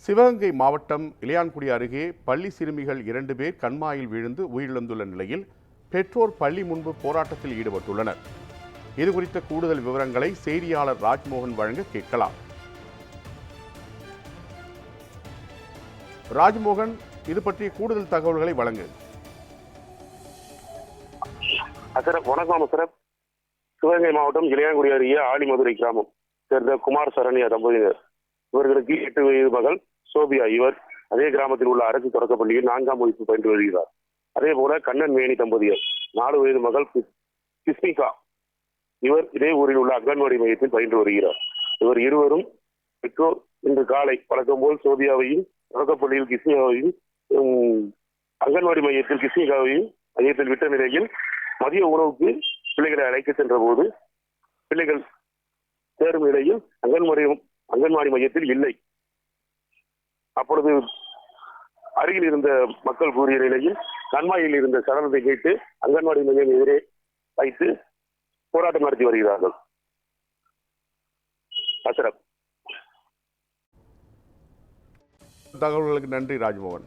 சிவகங்கை மாவட்டம் இளையான்குடி அருகே பள்ளி சிறுமிகள் 2 பேர் கண்மாயில் விழுந்து உயிரிழந்துள்ள நிலையில் பெற்றோர் பள்ளி முன்பு போராட்டத்தில் ஈடுபட்டுள்ளனர். இதுகுறித்த கூடுதல் விவரங்களை செய்தியாளர் ராஜ்மோகன் வழங்க கேட்கலாம். ராஜ்மோகன், இது பற்றிய கூடுதல் தகவல்களை வழங்கு. வணக்கம் அசரப். சிவகங்கை மாவட்டம் இளையான்குடி அருகே ஆலிமதுரை கிராமம் சேர்ந்த குமார் சரண்யா தம்பதியினர். இவர்களுக்கு 8 வயது மகள் சோபியா. இவர் அதே கிராமத்தில் உள்ள அரசு தொடக்கப் பள்ளியில் 4ஆம் வகுப்பு பயின்று வருகிறார். அதே போல கண்ணன் மேனி தம்பதியர் 4 வயது மகள் கிஸ்மிகா. இவர் இதே ஊரில் உள்ள அங்கன்வாடி மையத்தில் பயின்று வருகிறார். இவர் இருவரும் பெற்றோர் இன்று காலை வழக்கம் போல் சோபியாவையும் தொடக்கப்பள்ளியில் கிஸ்மிகாவையும் அங்கன்வாடி மையத்தில் கிஸ்மிகாவையும் மையத்தில் விட்ட நிலையில் மதிய உணவுக்கு பிள்ளைகளை அழைக்க சென்ற போது பிள்ளைகள் சேரும் நிலையில் அங்கன்வாடி மையத்தில் இல்லை. அப்பொழுது அருகில் இருந்த மக்கள் கூறிய நிலையில் கண்மாயில் இருந்த சடலத்தை கேட்டு அங்கன்வாடி மையம் எதிரே வைத்து போராட்டம் நடத்தி வருகிறார்கள். அசரப். தகவல்களுக்கு நன்றி ராஜ்மோகன்.